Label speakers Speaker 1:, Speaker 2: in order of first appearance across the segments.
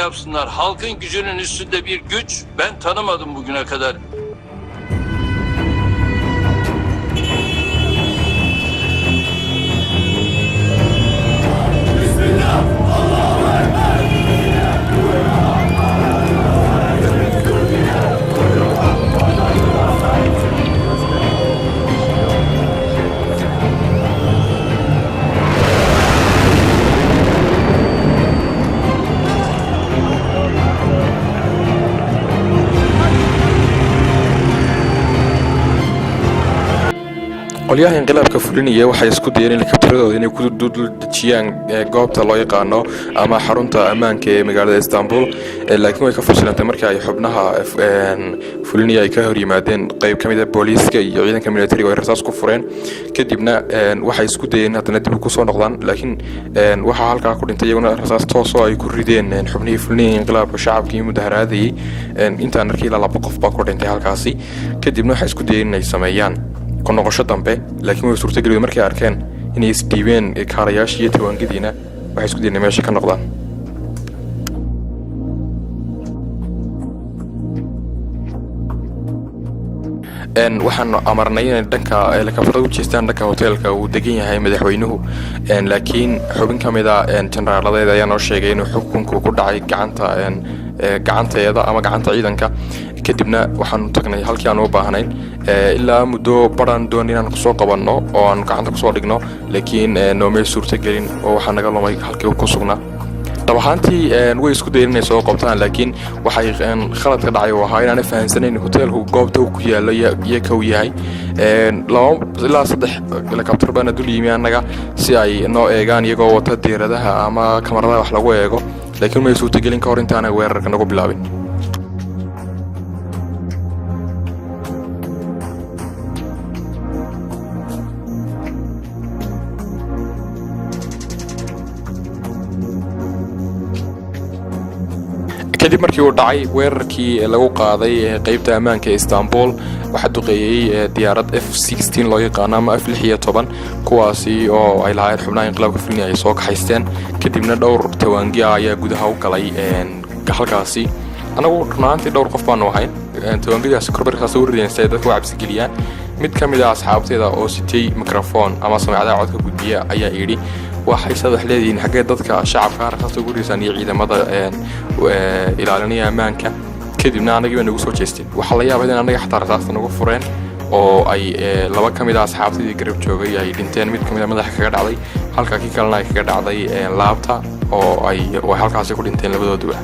Speaker 1: yapsınlar. Halkın gücünün üstünde bir güç ben tanımadım bugüne kadar.
Speaker 2: qolyaha inqilaabka fulinaya waxay isku dayeen in kabtaradooda inay ku dejiyaan goobta loo yaqaano ama xarunta ammaanka ee magaalada Istanbul laakiin way ka fashilantay markii ay xubnaha fulinaya ay ka hor yimaadeen qayb kamid ah booliiska iyo ciidanka militariga oo rasaas ku fureen kadibna waxay isku dayeen hadana dib ku soo noqdaan laakiin waxa halka ku dhintay iyaguna rasaas toos oo ay ku rideen xubnihii fulinaya inqilaabka shacabkii mudaharaadayay intaan arkay ilaa 2 qof baa ku dhintay halkaasi kadibna waxay isku dayeen inay sameeyaan noqosho dambe laakiin way suurtageliyeen markay arkeen inay isdiibeen kaarayaashii iyo tawaangadiina waxay isku dayeen meesha ka noqdaan waxaan amarnay in dhanka helicopter u jeestaan dhanka hotelka uu degan yahay madaxweynuhu laakiin xubin kamid ah generaalada ayaa noo sheegay inuu xukunku ku dhacay gacanteeda ama gacanta ciidanka kadibna waxaan tagnay halkii aan u baahnayn ilaa muddo baran doon inaan ku soo qabanno oo aan gacanta ku soo dhigno laakiin noomay suurtagelin oo waxa naga lumay halkii ku sugnaa dabahantii way isku dayeen inay soo qabtaan laakiin waxay khalad ka dhacay waxa inaan fahansanayn hotelku goobta uu ku yaalo iyo ka uu yahay ilaa 3 helicopter baan dul yimi anaga si ay noo eegaan iyagoo wata diiradaha ama kamaradaha wax lagu eego laakiin way suurtagelin ka hor intaan weerarka nagu bilaabin kadib markii uu dhacay weerarkii lagu qaaday qaybta ammaanka Istanbul waxa duqeeyay diyaarad F16 loo yaqaan ama F16 kuwaasi oo ay lahayd xubnaha inqilaabka fulinaya ay soo kaxaysteen kadibna dhowr tawaangi ayaa gudaha u galay halkaasi anagu runtii dhowr qof baan ahay tawaangidaas korbarkaas u rideen si dadku cabsi geliyaan mid kamid ah asxaabteeda oo sitay mikrofon ama samacada codka gudbiya ayaa yiri waxay sadax leeyihiin xagee dadka shacabka rasaasta ugu risan iyo ciidamada ilaalinaya ammaanka kadibna anaga nagu soo jeesteen waxa la yaabay in anaga xataa rasaasta nagu fureen oo ay laba kamid ah asxaabteedii garab joogay ay dhinteen mid kamid ah madaxa kaga dhacday halka kii kalena ay kaga dhacday laabta oo ay halkaas ku dhinteen labadooduba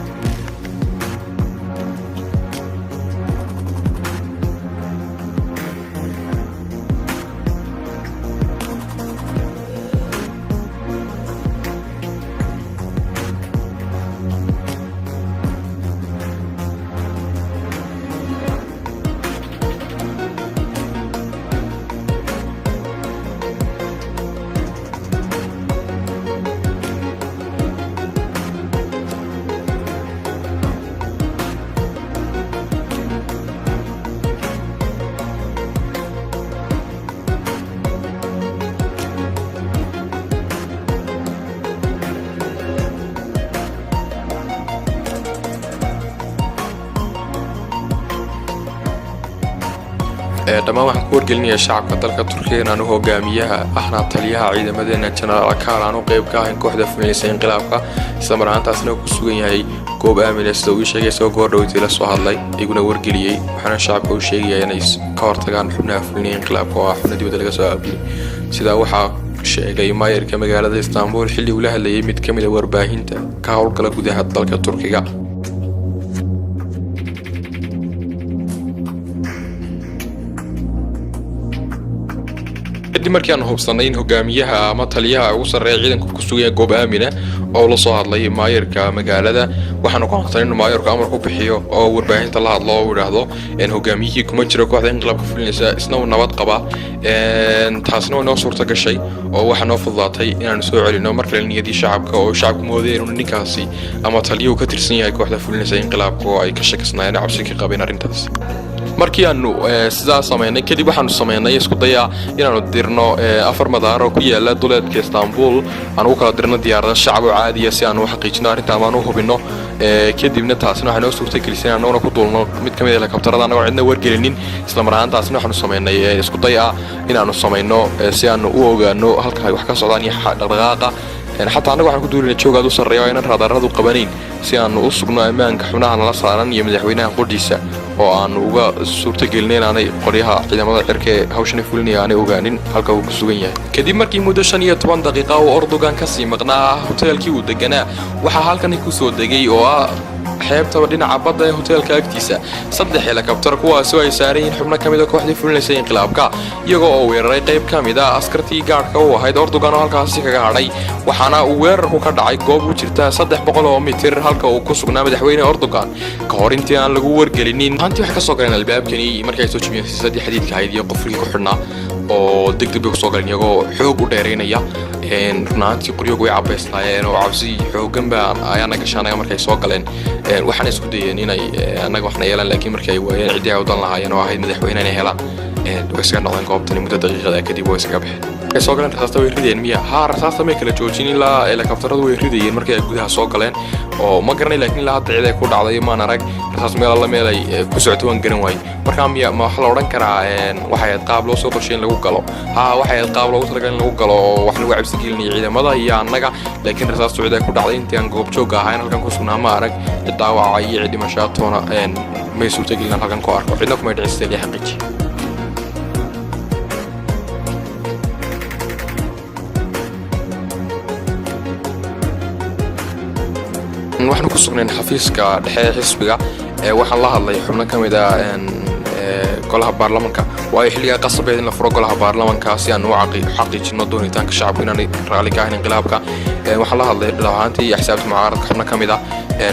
Speaker 2: dhammaan waxaan ku wargelinayaa shacabka dalka Turkiga inaan hogaamiyaha ahna taliyaha ciidamadeena General Akar aanu qayb ka ahayn kooxda fulinaysa inqilaabka isla markaasna ku sugan yahay goob aamin ah sida uu sheegay soo goordhowtay la soo hadlay iguna wargeliyay waxaana shacabka u sheegay inay ka hortagaan xubnaha fulinaysa inqilaabka oo xubnaha dibadda laga soo aabiyay sida waxa sheegay maayirka magaalada Istanbul xilli uu la hadlayay mid kamid ah warbaahinta ka howlgala gudaha dalka Turkiga kadib markii aan hubsanay in hogaamiyaha ama taliyaha ugu sarreeya ciidanka ku sugan goob aamin ah oo la soo hadlay maayirka magaalada waxaan ku qaadanay in maayirku amar ku bixiyo oo warbaahinta la hadlo oo yiraahdo in hogaamiyihii kuma jiro kooxda inqilaabka fulinaysa isna uu nabad qaba taasna waa noo suurta gashay oo waxa noo fududaatay inaan soo celino markale niyadii shacabka oo shacabku moodeen in ninkaasi ama taliyuhu ka tirsan yahay kooxda fulinaysa inqilaabka oo ay ka shakisnaayeen cabsi ka qabeen arrintaas markii aanu sidaas sameynay kadib waxaanu sameynay isku daya inaanu dirno 4 madaar oo ku yaala duleedka Istanbul aan u kala dirno diyaaradaha shacab oo caadi ah si aanu u xaqiijino arrinta ama aanu hubino kadibna taasina waxay noo suurtagelisay inaanu ku duulno mid kamid ah helikabtarada anagoo cidna wargelinin isla mar ahaantaasina waxaanu sameynay isku daya inaanu sameyno si aanu u ogaano halka ay wax ka socdaan iyo dhaqdhaqaaqa حتى أنا waxaan ku duulinay joogaad u sareeyo inaan raadaradu qabanayn si aan u sugno amaanka xubnaha nala saaran iyo madaxweynaha qodiisa oo aan uga suurtagelinay inaanay qoryaha ciidamada cirka hawshan fulinayaan ogaanin halka uu ku sugan yahay kadib markii muddo 15 daqiiqo oo Erdogan ka sii maqnaa hoteelkii uu deganaa waxa halkan ku soo degay oo xeebta dhinaca badda ee hoteelka agtiisa 3 helikabtar kuwaas oo ay saareen xubno kamid ah kooxdii fulinaysa inqilaabka iyagoo oo weeraray qayb kamid ah askartii gaarka oo ahayd Erdogan oo halkaas kaga hadhay waxaana uu weerarku ka dhacay goob u jirta 300 oo mitir halka uu ku sugnaa madaxweyne Erdogan ka hor intii aan lagu wargelinin hantii wax ka soo galeen albaabkani markay soo jibiyeen saddex xadiidka ahayd iyo qofkii ku xidhnaa oo degdeg u soo galeen iyagoo xoog u dheereynaya runtii qoryogu way cabaysnaayeen oo cabsi xoogan baa ayaana gashanaya markay soo galeen waxaan isku dayeen inay anaga waxna yeelan laakiin markay waayeen cidii ay u dan lahaayeen oo ahayd madaxweyne inay helaan way iska noqdeen goobtani muddo daqiiqada kadib way iska baxeen soo galeen rasaasta way rideen miya rasaasta ma kala joojin ilaa helikabtaradu way ridayeen markay gudaha soo galeen oo ma garanay laakiin ilaa hadda cid ay ku dhacday ma arag rasaas meel la meel ay ku socoto waan garan waay marka miya ma waxa la oran karaa waxay qaab loo soo qorsheyn lagu galo waxay qaab loogu talagalay lagu galo wax lagu cabsi gelinay ciidamada iyo annaga laakiin rasaas cid ay ku dhacday intii aan goob joog ahayn halkan ku sugnaa ma arag cid dhaawacay iyo cid dhimashaatoona ma suurtagelin halkan ku arko cidna kuma dhicistay xaqiiqi waxaan ku sugnay xafiiska dhexe xisbiga waxaan la hadlay xubno kamid ah golaha baarlamaanka waa xilliga qasabay in la furo golaha baarlamaanka si aan u xaqiijino doonitaanka shacabka inay raali ka ahayn inqilaabka waxaan la hadlay dhalahaantii iyo xisaabta mucaaradka xubno kamid ah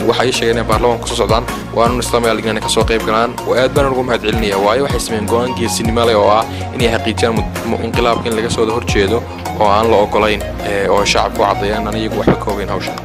Speaker 2: waxa ay sheegeen in baarlamaanku soo socdaan waanu islaamay inay ka soo qayb galaan oo aad baan ugu mahadcelinayaa waayo waxay sameeyeen go'aan geesinimo leh oo ah inay xaqiijiyaan inqilaabka in laga soo horjeedo oo aan la ogolayn oo shacabku cadeeyaan aan iyagu waxba ka ogeyn hawshan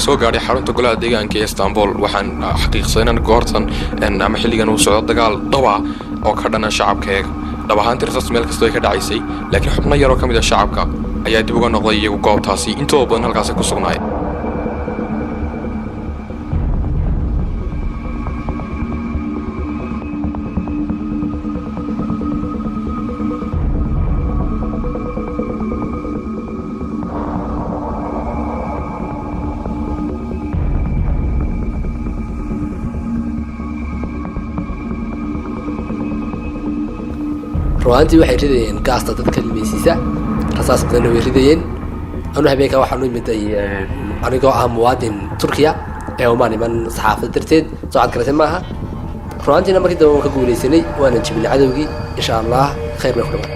Speaker 2: soo gaaray xarunta golaha deegaanka ee Istanbul waxaan xaqiiqsaday in goortan ama xilligan uu socdo dagaal dhaba oo ka dhana shacabkeega dhab ahaan tirsaas meel kasta ay ka dhacaysay laakiin xubno yar oo kamid ah shacabka ayaa dib uga noqday iyagu goobtaasi intoo badan halkaas ku sugnaayeen
Speaker 3: ruantii waxay ridayeen gaasta dadka limeysisa rasaas badan way ridayeen anu habeenka waxaan u imiday anigoo ah muwaadin Turkiya ee uma niman saxaafad darteed socod karaysan maaha ruantiina markii dambe ka guuleysanay waana jibnay cadawgii insha Allah khayr bay ku dhamaan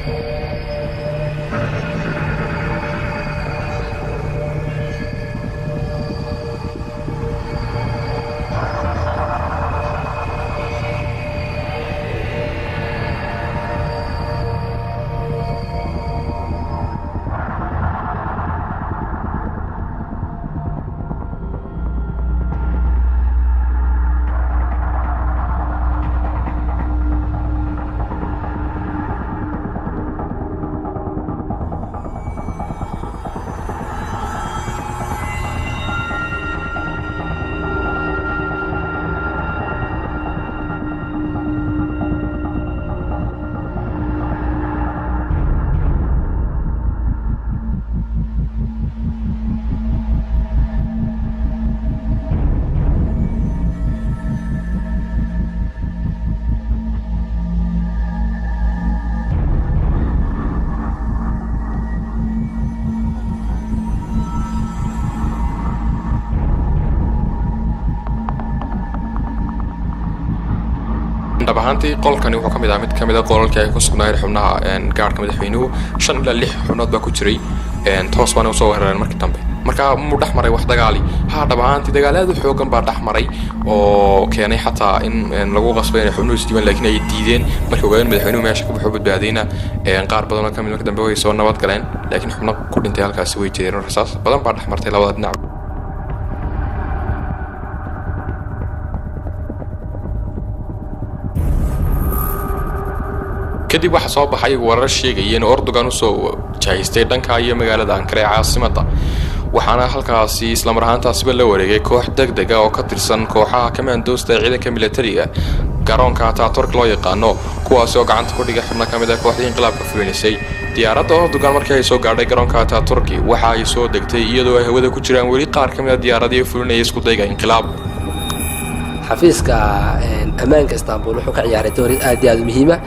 Speaker 2: ahaantii qolkani wuxuu kamid ahaa mid kamid ah qolalkii ay ku sugnaayeen xubnaha gaarka madaxweynuhu 5 ilaa 6 xubnood baa ku jiray toos baan u soo weerareen markii dambe marka mu dhaxmaray wax dagaali dhab ahaantii dagaalaadu xoogan baa dhaxmaray oo keenay xataa in lagu qasbay in xubnuhu isdiiban laakiin ay diideen markii ogaadeen madaxweynuhu meesha ka baxo badbaadayna qaar badan oo kamid markii dambe way soo nabad galeen laakiin xubno ku dhintay halkaas way jireen rasaas badan baa dhaxmartay labada dhinac kadib waxa soo baxay warar sheegaya in Erdogan uu soo jahaystay dhanka iyo magaalada Ankara caasimada waxaana halkaasi isla mar ahaantaasba la wareegay koox degdeg ah oo ka tirsan kooxaha commandosta ciidanka militariga garoonka Ataturk loo yaqaano kuwaas oo gacanta ku dhigay xubno kamid ah kooxda inqilaabka fulinisay diyaaradda Erdogan markii ay soo gaadhay garoonka Ataturk waxa ay soo degtay iyadoo ay hawada ku jiraan weli qaar kamid ah diyaaradii fulinayay isku dayga inqilaab
Speaker 3: xafiiska amaanka Istanbul wuxuu ka ciyaaray door aad iyo aad muhiim ah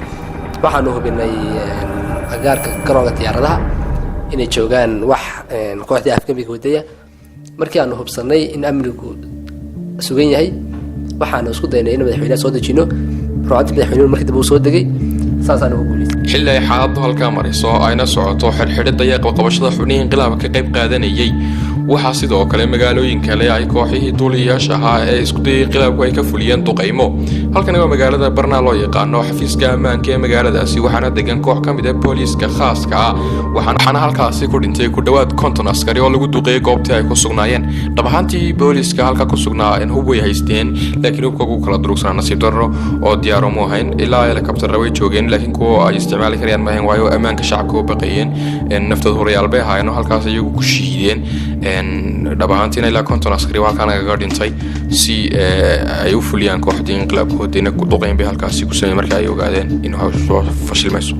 Speaker 3: waxaanu hubinay agaarka garoonka diyaaradaha inay joogaan wax kooxda afkambiga wadaya markii aanu hubsanay in amnigu sugan yahay waxaanu isku daynay in madaxweynaha soo dejino ruuxda madaxweynuhu markii dib uu soo degay saasaan ugu guuleystay
Speaker 2: xilli ay xaaladdu halka marayso ayna socoto xirxidhida iyo qabashada xubnihi inqilaabka ka qayb qaadanayay waxa sidoo kale magaalooyin kale ay kooxihii duuliyaasha ahaa ee isku dayay inqilaabku ay ka fuliyeen duqeymo halkan waa magaalada Brno loo yaqaano xafiiska ammaanka ee magaaladaasi waxaana degan koox kamid ah booliiska khaaska ah waxaana halkaasi ku dhintay ku dhawaad 50 askari oo lagu duqeeyay goobtii ay ku sugnaayeen dhab ahaantii booliiska halka ku sugnaa in hub way haysteen laakiin hubka ugu kala durugsanaa nasiib darro oo diyaar uma ahayn ilaa helicopter way joogeen laakiin kuwa ay isticmaali karayaan ma ahayn waayo ammaanka shacabka u baqayeen naftooda horeyaal bay ahaayeen halkaas iyagu ku shiideen dhab ahaantii ilaa 50 askari halkan aga dhintay si ay u fuliyaan kooxdii inqilaabkoodina ku duqeyn bay halkaasi ku sameeyay markii ay ogaadeen in hawshu fashilmayso